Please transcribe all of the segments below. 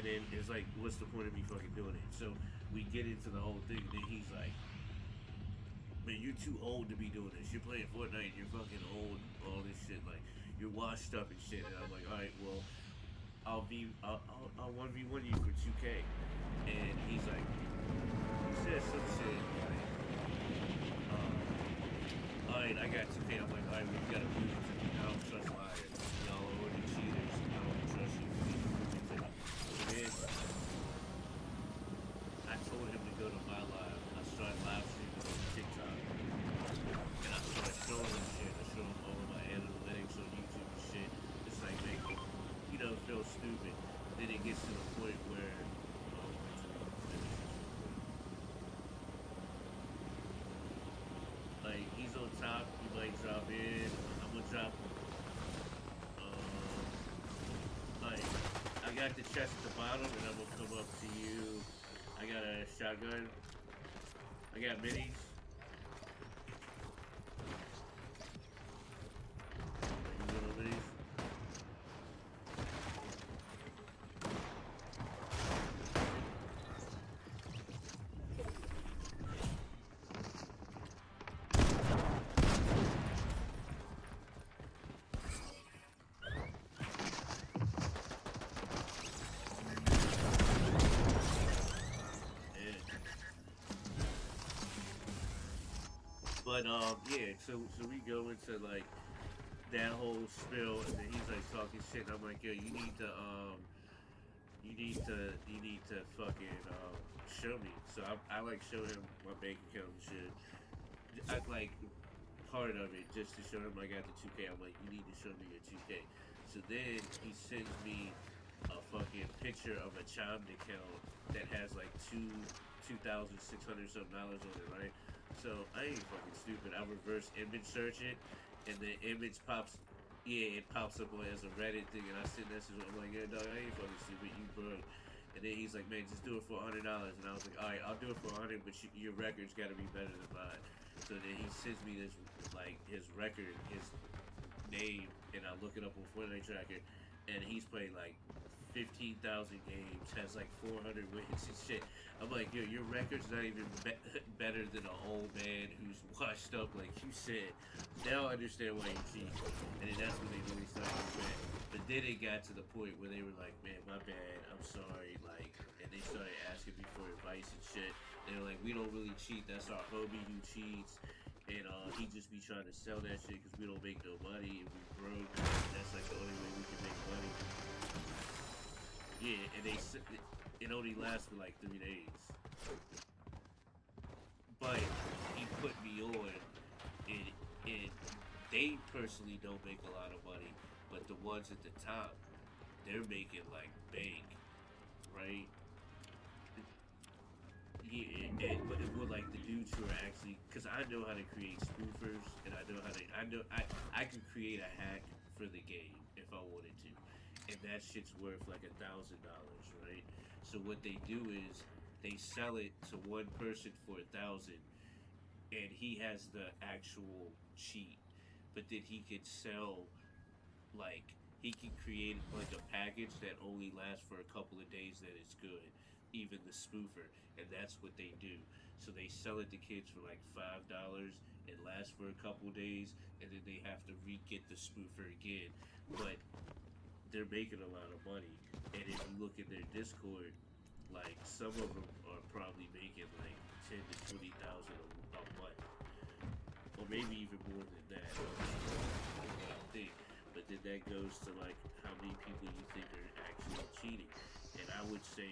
And then it's like, what's the point of me fucking doing it? So we get into the whole thing. And then he's like, man, you're too old to be doing this. You're playing Fortnite. You're fucking old. All this shit. Like, you're washed up and shit. And I'm like, all right, well, I'll 1v1 you for 2K. And he's like, he said some shit like, all right, I got 2K. I'm like, all right, well, you gotta prove it to me. I don't trust liars. Y'all are already cheaters. I don't trust you. You need to prove it to me. So then I told him to go to my live. I started live streaming on TikTok. And I started showing him shit. I showed him all of my analytics on YouTube and shit. It's like make him, feel stupid. Then it gets to the point where like he's on top, he might drop in. I'm gonna drop. Like I got the chest at the bottom, and I'm gonna come up to you. I got a shotgun. I got minis. Like little minis. Yeah. But yeah. So we go into like that whole spill, and then he's like talking shit, and I'm like, yo, you need to fucking show me. So I like show him my bank account and shit. I like part of it just to show him I got the 2K. I'm like, you need to show me your 2K. So then he sends me a fucking picture of a chimed account that has like $2,600 some dollars on it, right? So I ain't fucking stupid. I reverse image search it, and the image pops. Yeah, it pops up as a Reddit thing, and I send message. I'm like, yeah, dog, I ain't fucking stupid. You broke. And then he's like, man, just do it for $100. And I was like, all right, I'll do it for 100, but your record's got to be better than mine. So then he sends me this, like, his record, his name, and I look it up on Fortnite Tracker, and he's played like 15,000 games, has like 400 wins and shit. I'm like, yo, your record's not even better than an old man who's washed up, like you said. Now I understand why you cheat. And then that's when they really started to get. But then it got to the point where they were like, man, my bad, I'm sorry, like, and they started asking me for advice and shit. They were like, we don't really cheat, that's our homie who cheats. And he just be trying to sell that shit because we don't make no money and we broke. And that's like the only way we can make money. Yeah, and it only lasts for like 3 days. But he put me on, and they personally don't make a lot of money, but the ones at the top, they're making like bank, right? Yeah, but it would like the dudes who are actually, because I know how to create spoofers, and I can create a hack for the game if I wanted to, and that shit's worth like $1,000, right? So what they do is they sell it to one person for 1,000, and he has the actual cheat, but then he could sell like he can create like a package that only lasts for a couple of days that it's good, even the spoofer, and that's what they do. So they sell it to kids for like $5. It lasts for a couple of days, and then they have to re-get the spoofer again. But they're making a lot of money, and if you look at their Discord, like some of them are probably making like 10 to 20,000 a month, or maybe even more than that. What I think. But then that goes to like how many people you think are actually cheating, and I would say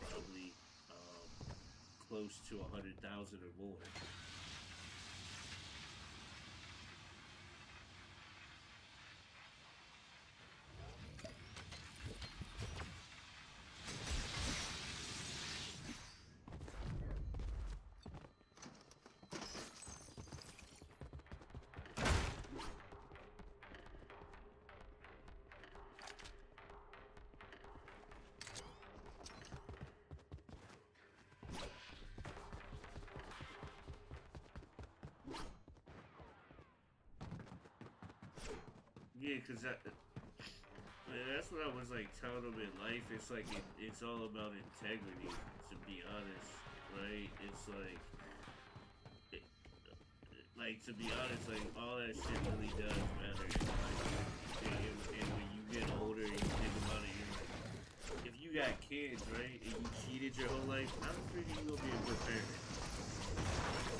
probably close to 100,000 or more. Yeah, cause that Man, that's what I was like telling them in life. It's like it's all about integrity. To be honest, right? It's it, like to be honest, like all that shit really does matter in life. And when you get older and you think about it, you're like, if you got kids, right, and you cheated your whole life, I don't think you're gonna be a good parent.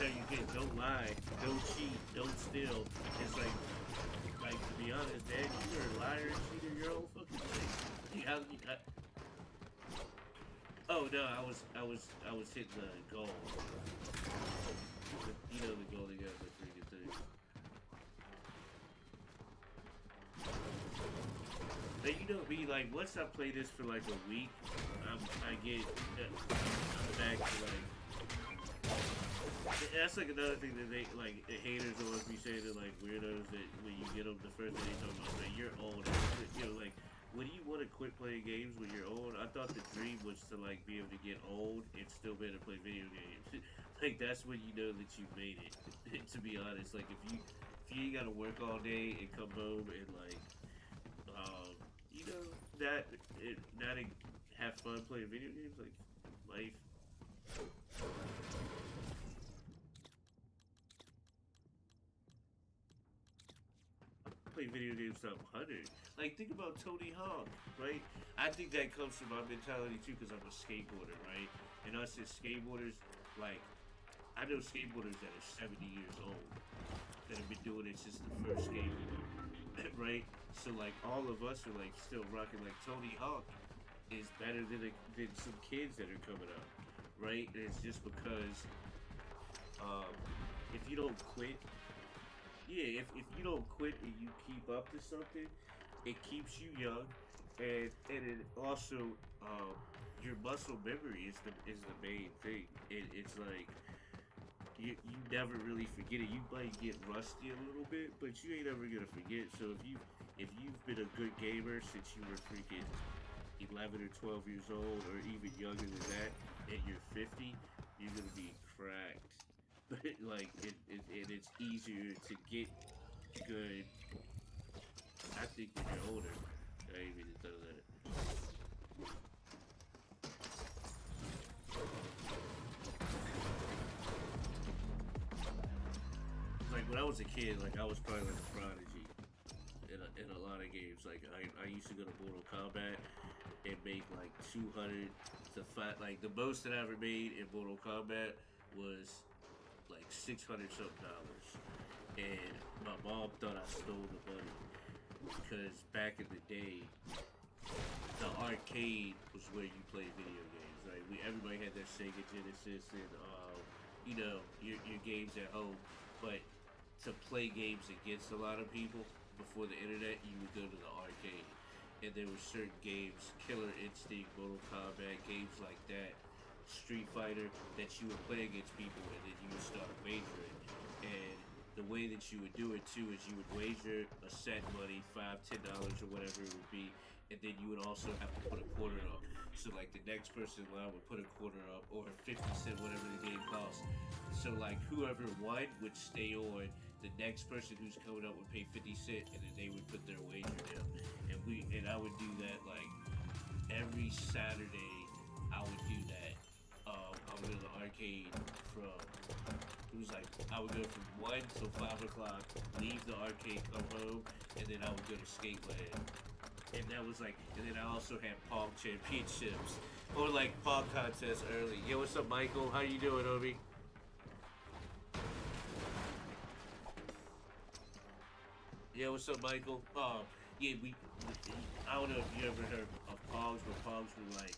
Tell you kids, don't lie, don't cheat, don't steal. It's like to be honest, Dad, you were a liar and cheated your whole fucking life. Oh no, I was hitting the goal. You know the goal they got the freaking thing. But you know me, like once I play this for like a week, I get I'm back to like. That's like another thing that they like the haters always be saying to like weirdos that when you get them the first thing they talk about, man, you're old. You know, like when do you want to quit playing games when you're old? I thought the dream was to like be able to get old and still be able to play video games. Like that's when you know that you made it. To be honest, like if you ain't gotta work all day and come home and like you know that not have fun playing video games like life. Play video games top 100. Like, think about Tony Hawk, right? I think that comes from my mentality too, because I'm a skateboarder, right? And us as skateboarders, like, I know skateboarders that are 70 years old that have been doing it since the first skateboard, right? So, like, all of us are, like, still rocking. Like, Tony Hawk is better than some kids that are coming up, right? And it's just because um, if you don't quit if you don't quit and you keep up to something, it keeps you young, and it also your muscle memory is the main thing. It's like you never really forget it. You might get rusty a little bit, but you ain't ever gonna forget. So if you've been a good gamer since you were freaking 11 or 12 years old, or even younger than that, and you're 50, you're gonna be cracked. But like and it's easier to get good. I think when you're older, I ain't even thought of that. Like when I was a kid, like I was probably like a prodigy in a lot of games. Like I used to go to Mortal Kombat and make like 200 to fight. Like the most that I ever made in Mortal Kombat was like $600 something, and my mom thought I stole the money because back in the day, the arcade was where you played video games. Right? Everybody had their Sega Genesis and your games at home, but to play games against a lot of people before the internet, you would go to the arcade, and there were certain games, Killer Instinct, Mortal Kombat, games like that, Street Fighter, that you would play against people, and then you would start wagering. And the way that you would do it too is you would wager a set money, $5, $10 or whatever it would be, and then you would also have to put a quarter up. So like the next person in line would put a quarter up, or 50 cent, whatever the game costs. So like whoever won would stay on. The next person who's coming up would pay 50 cent, and then they would put their wager down. And I would do that like every Saturday. I would do that. I would go to the arcade from. It was like I would go from 1 till 5 o'clock, leave the arcade, come home, and then I would go to Skateland. And that was like, and then I also had Pong championships or like Pong contests early. Yo, what's up, Michael? How you doing, Obi? Yeah, what's up, Michael? Yeah, I don't know if you ever heard of Pogs, but Pogs were like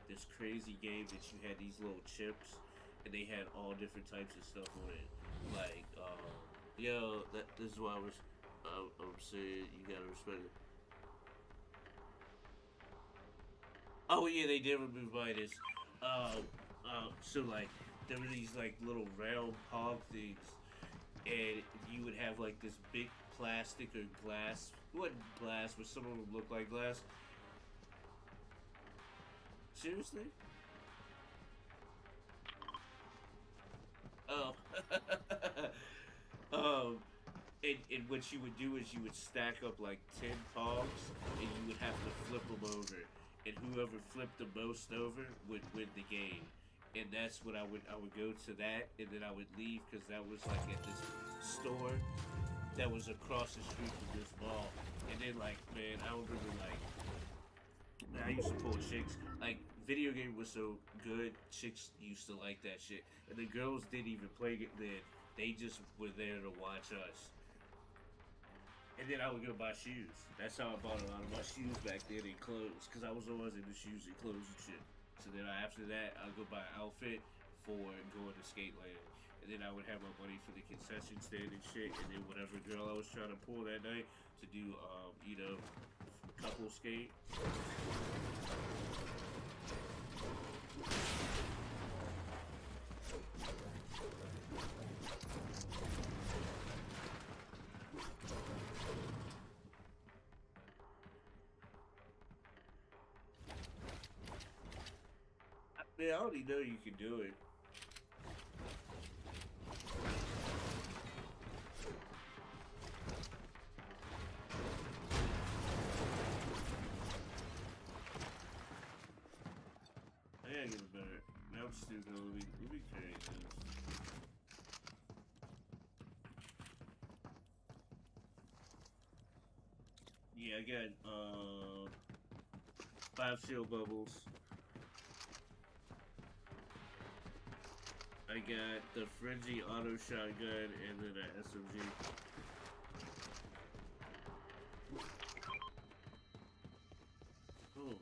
this crazy game that you had these little chips, and they had all different types of stuff on it. Like, yo, this is why I'm saying you gotta respect it. Oh yeah, they did remove Midas. So like there were these like little round Pog things, and you would have like this big plastic or glass. It wasn't glass, but some of them looked like glass. Seriously? Oh. um, And what you would do is you would stack up like 10 pogs, and you would have to flip them over, and whoever flipped the most over would win the game. And that's what I would go to that, and then I would leave because that was like at this store that was across the street from this mall. And then like man, I remember like man, I used to pull chicks. Like video game was so good, chicks used to like that shit, and the girls didn't even play it then. They just were there to watch us. And then I would go buy shoes. That's how I bought a lot of my shoes back then and clothes, because I was always into shoes and clothes and shit. So then after that, I'd go buy an outfit for going to skate land. And then I would have my money for the concession stand and shit. And then whatever girl I was trying to pull that night to do, couple skate. Man, I already know you can do it. I gotta get better. Now I'm still gonna let me carry this. Yeah, I got 5 shield bubbles. I got the Frenzy auto shotgun and then an SMG. Oh.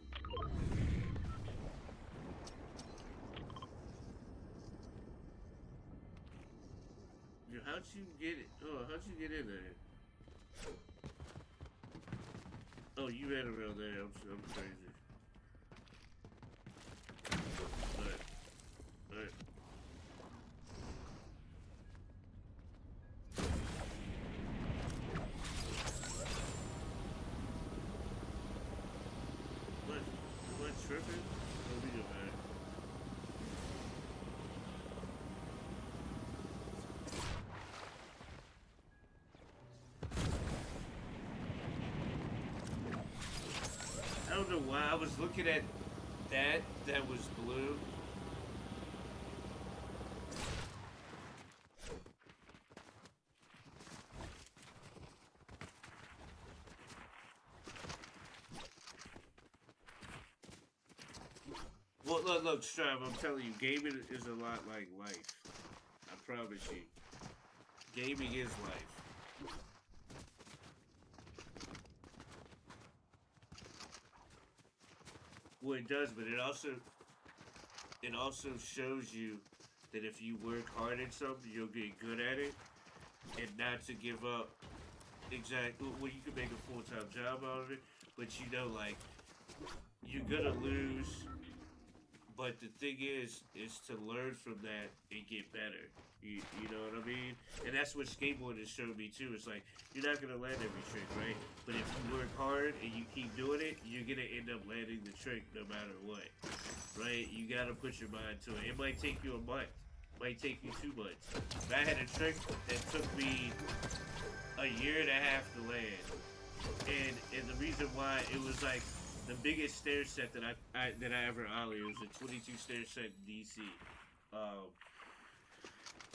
Yo, how'd you get it? Oh, how'd you get in there? Oh, you ran around there. I'm crazy. Alright. Alright. What? Am I tripping? Let me go back. I don't know why I was looking at that was blue. Well, look, Strive, I'm telling you, gaming is a lot like life. I promise you. Gaming is life. Well, it does, but it also shows you that if you work hard at something, you'll get good at it, and not to give up. Exactly. Well, you can make a full-time job out of it, but like you're gonna lose. But the thing is to learn from that and get better. You know what I mean? And that's what skateboarding showed me too. It's like you're not gonna land every trick, right? But if you work hard and you keep doing it, you're gonna end up landing the trick no matter what, right? You gotta put your mind to it. It might take you a month, might take you 2 months. But I had a trick that took me a year and a half to land, and the reason why it was like the biggest stair set that I ever ollie. It was a 22 stair set in DC. Um,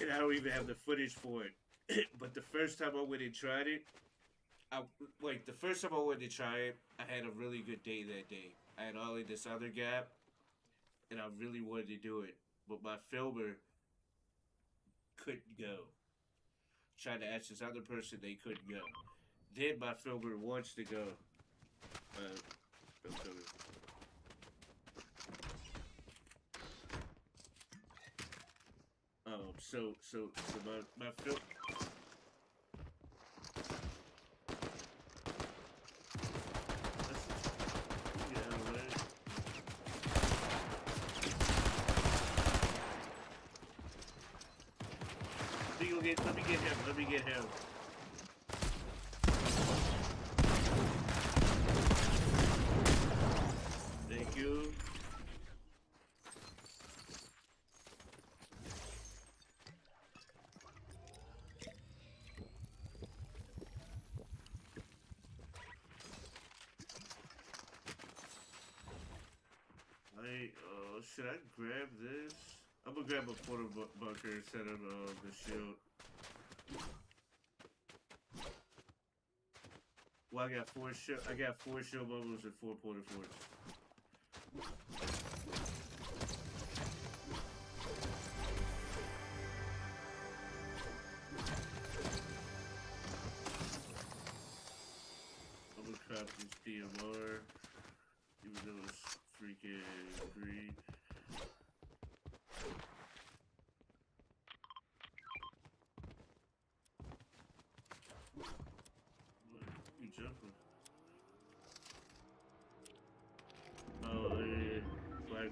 and I don't even have the footage for it. But the first time I went and tried it, I like the first time I went to try it, I had a really good day that day. I had ollie this other gap, and I really wanted to do it, but my filmer couldn't go. Tried to ask this other person, they couldn't go. Then my filmer wants to go. Uh, I'm coming. So my film. Yeah, right. Let me get him. Let me get him. Thank you. Should I grab this? I'm gonna grab a portal bunker instead of the shield. Well, I got four shield bubbles and 4 portal forts. I'm gonna craft this DMR, even though it's freaking green. You jumping? Oh yeah, flag.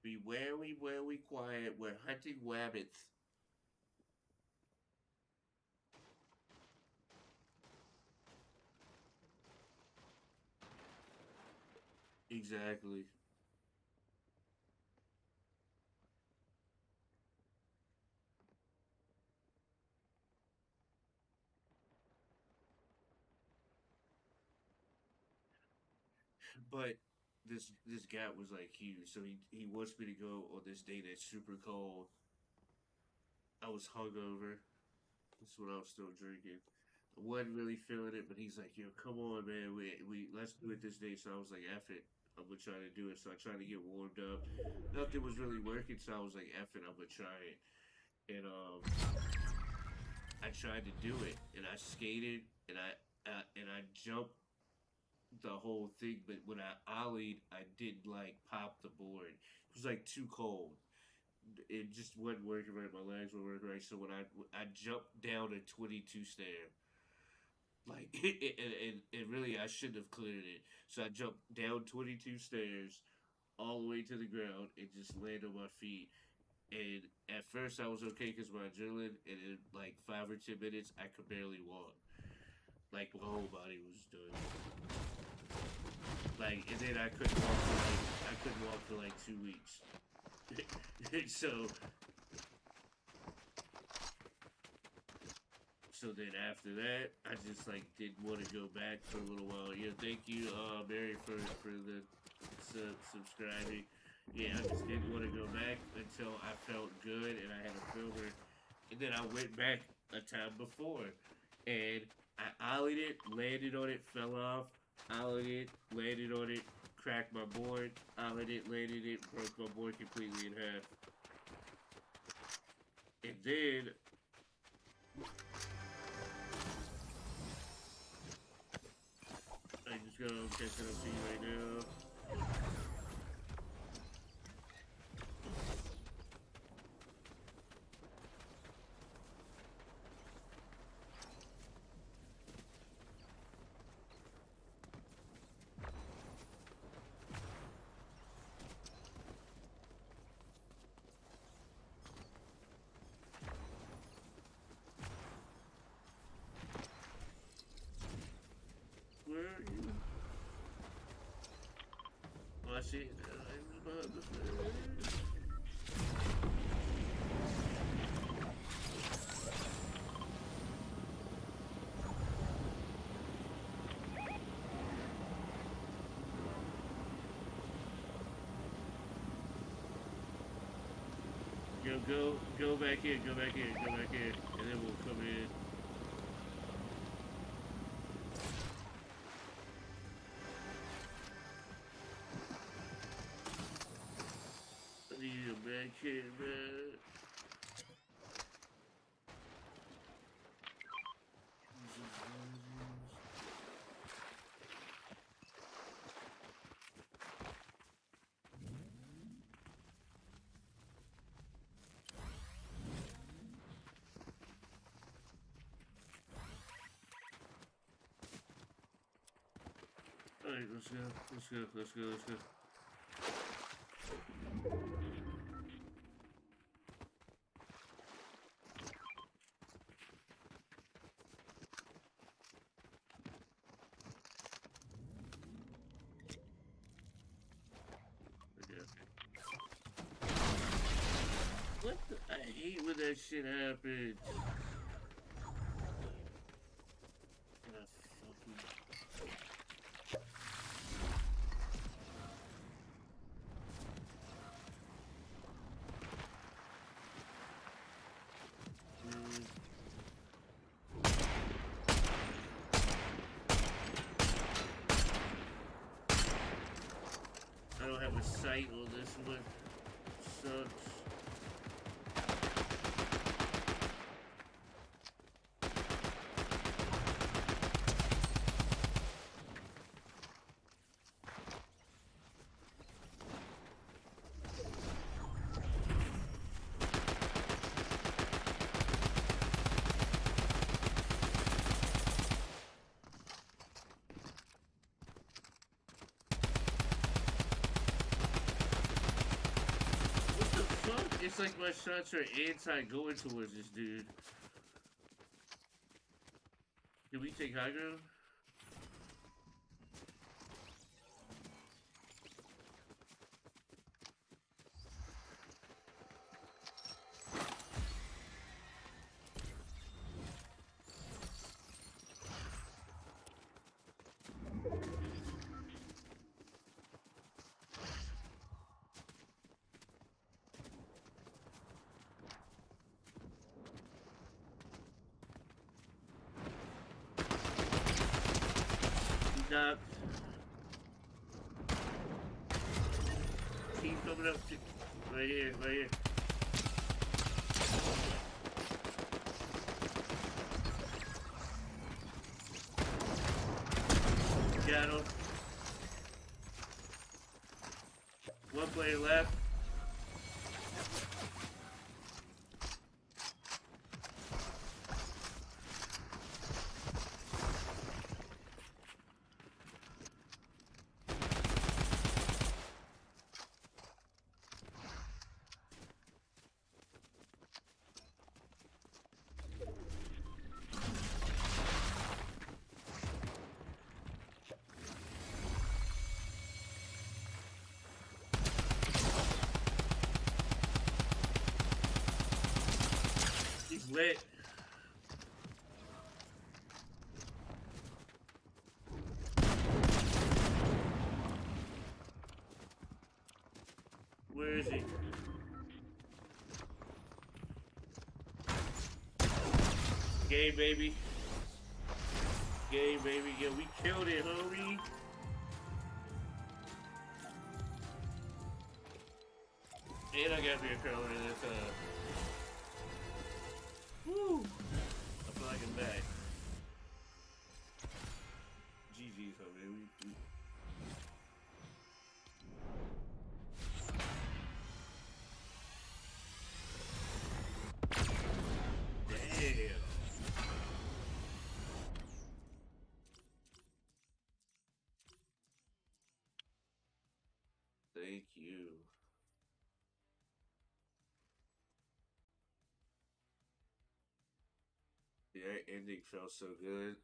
Be wary, quiet. We're hunting rabbits. Exactly. But this gap was like huge, so he wants me to go on this day that's super cold. I was hungover. That's when I was still drinking. I wasn't really feeling it, but he's like, "Yo, come on, man. We let's do it this day." So I was like, "F it, I'm gonna try to do it." So I tried to get warmed up. Nothing was really working, so I was like, "F it, I'm gonna try it." And I tried to do it, and I skated, and I jumped the whole thing. But when I ollied, I didn't like pop the board. It was like too cold. It just wasn't working right. My legs were working right. So when I jumped down a 22 stair, like and really I shouldn't have cleared it. So I jumped down 22 stairs all the way to the ground and just landed on my feet. And at first I was okay because my adrenaline, and in like 5 or 10 minutes I could barely walk. Like my whole body was done. Like, and then I couldn't walk for like 2 weeks. So then after that, I just like didn't want to go back for a little while. Yeah, thank you, Mary, for the subscribing. Yeah, I just didn't want to go back until I felt good and I had a filmer. And then I went back a time before, and I ollied it, landed on it, fell off, ollied it, landed on it, cracked my board, ollied it, landed it, broke my board completely in half. And then I just go catch it up to you right now. Where are you? Oh, I see it. I'm behind the stairs. Go back in, go back in, go back in, and then we'll come in. I need a med kit, man. Alright, let's go, let's go, let's go, let's go. Okay. I hate when that shit happens. And I fucking... I don't have a sight on this one. Sucks. It's like my shots are anti-going towards this dude. Can we take high ground? Knocked. Keep coming up to right here, right here. Got him. One player left. He's lit. Where is he? Game, baby. Game, baby. Yeah, we killed it, homie. And I got me a curl in this, woo! I feel like I'm back. GG's, homie. Damn. Thank you. Yeah, ending felt so good.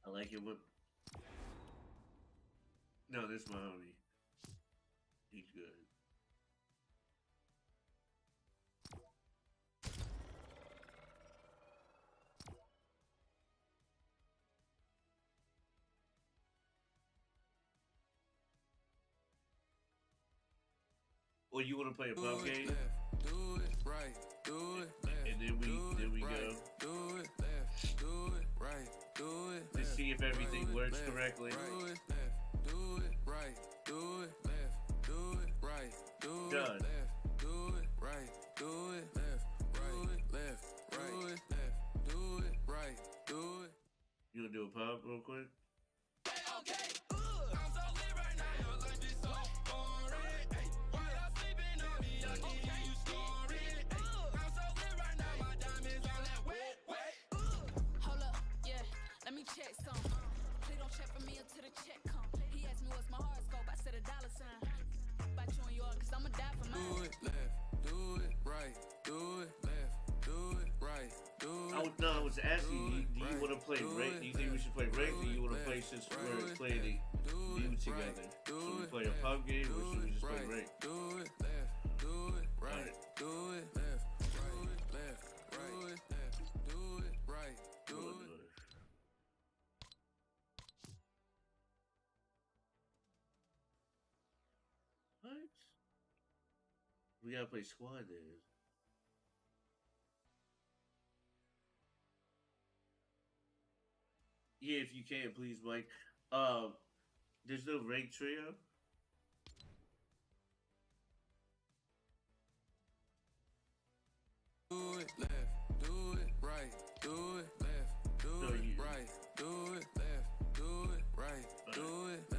I like it when... No, this is my homie. He's good. Well, you want to play a pub game? Do it right, do it left, and then we right, go. Do it left, do it right, do it To left, see if everything works left, correctly. Do it left, do it right, do it left, do it right, do Done. it left, do it right, do it left, right, left, right, left, do it right, do it. You wanna do a pub real quick? Okay. I'm so lit right now, your life is so boring. Ay, while I'm sleeping on me, I can hear you snoring. Ay, I'm so lit right now, my diamonds on that wet, wet. Hold up, yeah, let me check some. Please don't check for me until the check come. He asked me what's my horoscope, I said $$. About you and yours, cause I'ma die for mine. Do it left, do it right, do it left, do it right, do it. I was asking you, do you want to play rank? Do you think we should play rank? Or do you want to play since we're playing the new together? Should we play a pub game or should we just play rank? Do it left, do right, do it, left, right, do it, left, do it, right, do it. What? We gotta play squad then. Yeah, if you can, please, Mike. There's no rank trio. Do it, left, do it, right, do it, left, do No, it, you. right, do it, left, do it, right, do it, left.